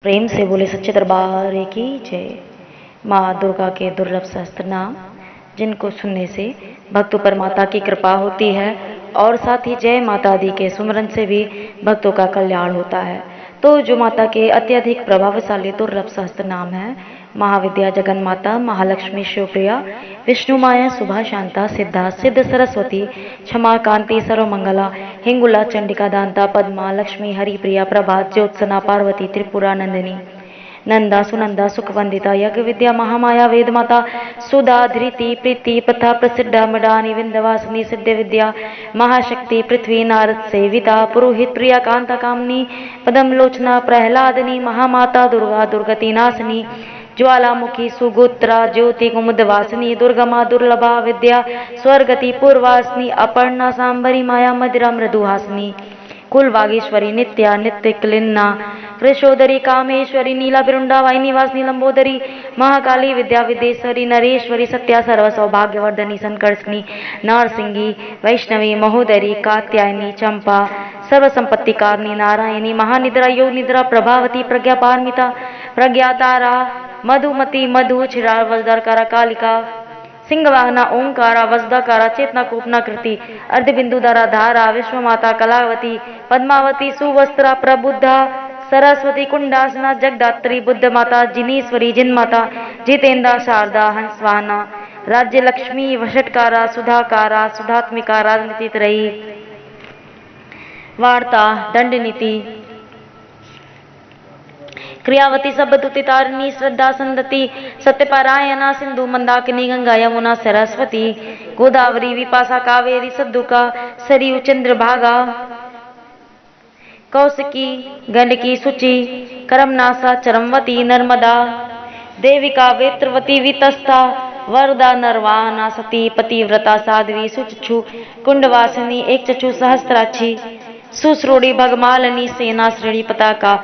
प्रेम से बोले सच्चे दरबार की जय। माँ दुर्गा के दुर्लभ सहस्त्र नाम जिनको सुनने से भक्तों पर माता की कृपा होती है और साथ ही जय माता दी के सुमरन से भी भक्तों का कल्याण होता है। तो जो माता के अत्यधिक प्रभावशाली दुर्लभ सहस्त्र नाम है महाविद्या, जगन माता, महालक्ष्मी, शिवप्रिया, विष्णु माया, शुभा, शांता, सिद्धा, सिद्ध, सरस्वती, क्षमा, कांति, सर्वमंगला, हिंगुला, चंडिका, दांता, पद्मा, लक्ष्मी, हरिप्रिया, प्रभा, ज्योत्सना, पार्वती, त्रिपुरा, नंदिनी, नंदा, सुनंदा, सुखवंदिता, यज्ञ विद्या, महामाया, वेद माता, सुधा, धृति, प्रीति, प्रथा, प्रसिद्धा, मृडानी, विंध्यवासिनी, सिद्ध विद्या, महाशक्ति, पृथ्वी, नारद सेविता, पुरोहित, प्रिया, कांता, कामनी, पदम लोचना, प्रहलादनी, महामाता, दुर्गा, दुर्गति नाशनी, ज्वालामुखी, सुगोत्रा, ज्योति, कुमुदवासिनी, दुर्गमा, दुर्लभा विद्या, स्वर्गति, पूर्वासिनी, अपर्णा, सांबरी, माया, मदिरा, मृदुहासिनी, कुल वागेश्वरी, नित्या, नित्य क्लिन्ना, कृशोदरी, कामेश्वरी, नीला, बिरुंडा, वाहिनी वासिनी, लंबोदरी, महाकाली, विद्या विद्येश्वरी, नरेश्वरी, सत्या, सर्व सौभाग्यवर्धनी, संकर्षणी, नारसिंगी, वैष्णवी, महोदरी, कात्यायनी, चंपा, सर्व संपत्ति कारणी, नारायणी, महानिद्रा, योग निद्रा, प्रभावती, प्रज्ञा पारमिता, प्रज्ञातारा, मधुमती, मधु, छिरा, वज्रकारा, कालिका, सिंहवाहना, ओंकारा, वज्रकारा, चेतना, कोपना कृति, अर्धबिंदुधारा, धारा, विश्वमाता, कलावती, पद्मावती, सुवस्त्रा, प्रबुद्धा, सरस्वती, कुंडासना, जगदात्री, बुद्ध माता, जिनेश्वरी, जिन माता, जितेंद्रा, शारदा, हंसवाहना, राज्य लक्ष्मी, वषटकारा, सुधाकारा, सुधात्मिका, राजनीति रही, वार्ता, दंडनीति, क्रियावती, सबदुति, तारिणी, श्रद्धा, संदति, सत्यपारायणा, सिंधु, मंदाकिनी, गंगा, यमुना, सरस्वती, गोदावरी, विपाशा, कावेरी, सद्दुका, सरयू, चंद्रभागा, कौशिकी, गंडकी, सुचि, करमनासा, चरमवती, नर्मदा, देविका, वेत्रवती, वितस्ता, वरदा, नरवाना, सती, पतिव्रता, साध्वी, सुचक्षु, कुंडवासिनी, एक चक्षु, सहस्त्राक्षी, सुश्रोड़ी, भगमालिनी, सेना श्रेणी, पताका,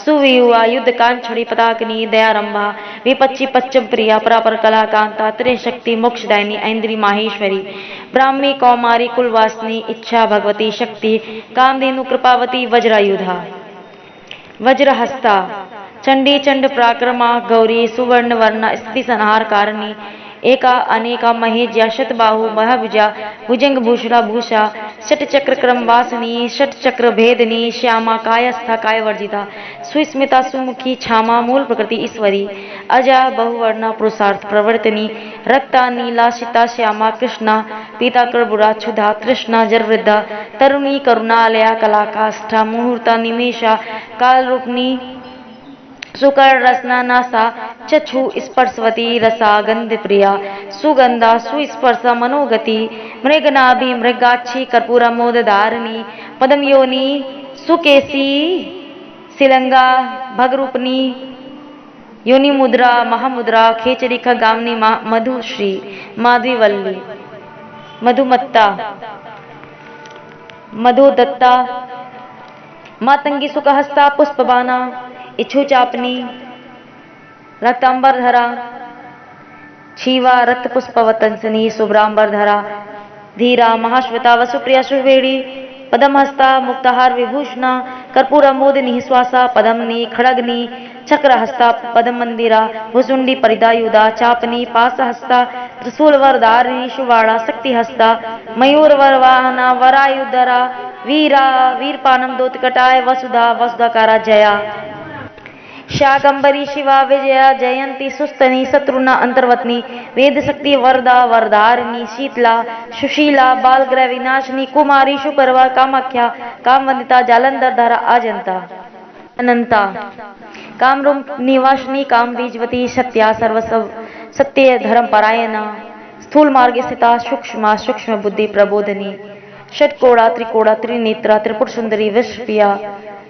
सुवियुवा, युद्ध कांक्षणी, पताकिनी, दयारंभा, विपच्ची, पच्चम प्रिया, परापर कला, कांता, त्रिशक्ति, मोक्षदायिनी, ऐन्द्री, माहेश्वरी, ब्राह्मी, कौमारी, कुलवासिनी, इच्छा, भगवती, शक्ति, कामधेनु, कृपावती, वज्रायुधा, वज्रहस्ता, चंडी, चंड पराक्रमा, गौरी, सुवर्ण वर्णा, स्थिति संहार कारिणी, एका अनेका, महेज्या, शतबाहु, महाभुजा, भुजंग, भूषणा, भूषा, षट चक्र क्रम वासिनी, षट चक्र भेदनी, श्यामा, कायस्था, कायवर्जिता, सुस्मिता, सुमुखी, क्षामा, मूल प्रकृति ईश्वरी, अजा, बहुवर्णा, पुरुषार्थ प्रवर्तनी, रक्ता, नीला, शीता, श्यामा, कृष्णा, पीता, कर्बुरा, क्षुधा, तृष्णा, जरवृद्धा, तरुणी, करुणालया, कला, काष्ठा, मुहूर्ता, निमेषा, काल रूपनी, सुकर, रसना, नासा, चक्षु, स्पर्शवती, रसा, गंध प्रिया, सुगंधा, सुस्पर्शा, मनोगति, मृगनाभि, मृगाक्षी, कर्पूरा, मोदधारिणी, पदम योनि, सुकेशी, शिलंगा, भगरूपनी, योनि मुद्रा, महामुद्रा, खेचरी, खगामनी, मधुश्री, माधवीवल्ली, मधुमत्ता, मधुदत्ता, मातंगी, सुखहस्ता, पुष्पबाना, इच्छु चापनी, रक्तांबरधरा, क्षीवा, रक्त पुष्पवतंसनी, शुभ्रांबरधरा, धीरा, महाश्वेता, वसुप्रिया, शुभेड़ी, पदमहस्ता, मुक्ताहार, विभूषणा, कर्पूर, मोदिनी, श्वासा, पदमनी, खड़गनी, चक्रहस्ता, पदमंदिरा, भुसुंडी, परिदायुधा, चापनी, पासहस्ता, त्रिशूलवरधारिणी, शुवाड़ा, शक्तिहस्ता, मयूरवरवाहना, वरायुधरा, वीरा, वीरपानम, दोतकटाय, वसुधा, वसुधाकारा, जया, शाकंबरी, शिवा, विजया, जयंती, सुस्तनी, शत्रुना, अंतर्वतनी, वेद शक्ति, वरदा, वरदारिणी, शीतला, सुशीला, बालग्रह विनाशिनी, कुमारी, सुपर्वा, कामाख्या, कामवंदिता, जालंधर धारा, अजंता, अनंता, कामरूप निवासिनी, काम बीजवती, सत्या, सर्वस्व सत्य, धर्म परायणा, स्थूल मार्ग स्थिता, सूक्ष्म सूक्ष्म बुद्धि प्रबोधनी, षटकोड़ा, त्रिकोड़ा, त्रिनेत्रा, त्रिपुर सुंदरी, विश्वप्रिया,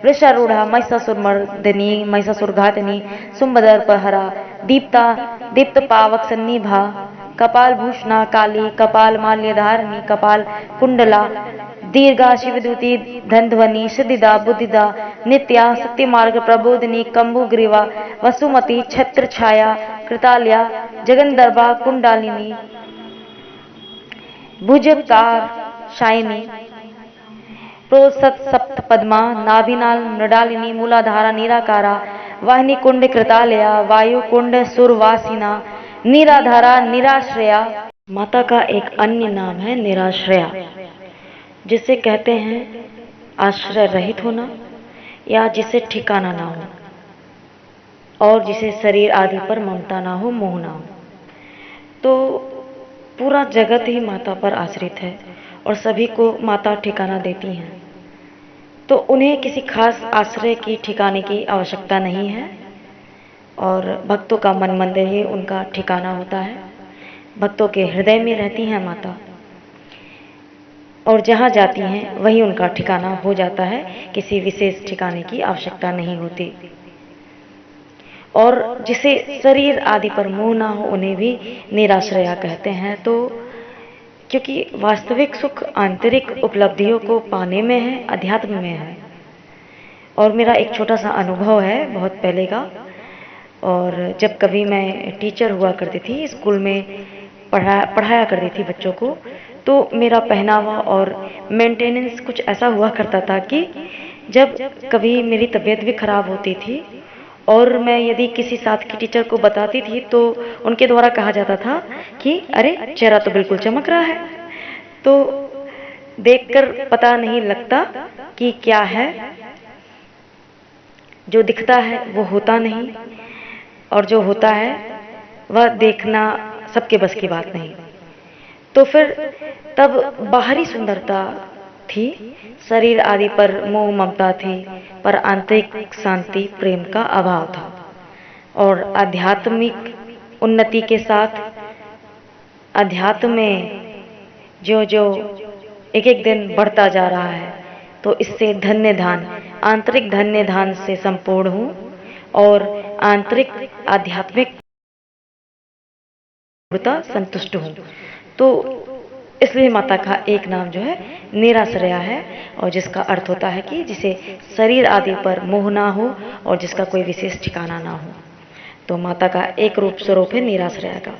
वृषारूढ़ा, महिषासुरमर्दिनी, महिषासुरघातिनी, सुंबदर्पहरा, दीप्ता, दीप्त पावक सन्निभा, कपाल भूषणा, काली, कपाल माल्यधारिणी, कपाल कुंडला, दीर्घा, शिवदूती, धनध्वनि, सिद्धिदा, बुद्धिदा, नित्या, सत्यमार्ग प्रबोधिनी, कंबुग्रीवा, वसुमती, छत्र छाया, कृताल्या, जगंदर्भा, कुंडालिनी, भुजकार, शायनी, प्रोसत, सप्त पद्मा, नाभिनाल, मृडालिनी, मूलाधारा, निराकारा, वाहिनी कुंड कृतालया, वायु कुंड सुरवासिना, निराधारा निराश्रया। माता का एक अन्य नाम है निराश्रया, जिसे कहते हैं आश्रय रहित होना या जिसे ठिकाना ना हो और जिसे शरीर आदि पर ममता ना हो, मोह ना हो। तो पूरा जगत ही माता पर आश्रित है और सभी को माता ठिकाना देती हैं, तो उन्हें किसी खास आश्रय की ठिकाने की आवश्यकता नहीं है और भक्तों का मन मंदिर ही उनका ठिकाना होता है। भक्तों के हृदय में रहती हैं माता और जहाँ जाती हैं वही उनका ठिकाना हो जाता है, किसी विशेष ठिकाने की आवश्यकता नहीं होती। और जिसे शरीर आदि पर मोह ना हो उन्हें भी निराश्रया कहते हैं। तो क्योंकि वास्तविक सुख आंतरिक उपलब्धियों को पाने में है, अध्यात्म में है। और मेरा एक छोटा सा अनुभव है बहुत पहले का, और जब कभी मैं टीचर हुआ करती थी, स्कूल में पढ़ाया करती थी बच्चों को, तो मेरा पहनावा और मेंटेनेंस कुछ ऐसा हुआ करता था कि जब कभी मेरी तबीयत भी खराब होती थी और मैं यदि किसी साथ की टीचर को बताती थी तो उनके द्वारा कहा जाता था कि अरे चेहरा तो बिल्कुल चमक रहा है। तो देखकर पता नहीं लगता कि क्या है, जो दिखता है वो होता नहीं और जो होता है वह देखना सबके बस की बात नहीं। तो फिर तब बाहरी सुंदरता थी, शरीर आदि पर मोह ममता थी, पर आंतरिक शांति प्रेम का अभाव था। और आध्यात्मिक उन्नति के साथ अध्यात्म में जो जो एक एक दिन बढ़ता जा रहा है, तो इससे धन्य धान, आंतरिक धन्य धान से संपूर्ण हूँ और आंतरिक आध्यात्मिक संतुष्ट हूँ। तो इसलिए माता का एक नाम जो है निराश्रया है, और जिसका अर्थ होता है कि जिसे शरीर आदि पर मोह ना हो और जिसका कोई विशेष ठिकाना ना हो। तो माता का एक रूप स्वरूप है निराश्रया का।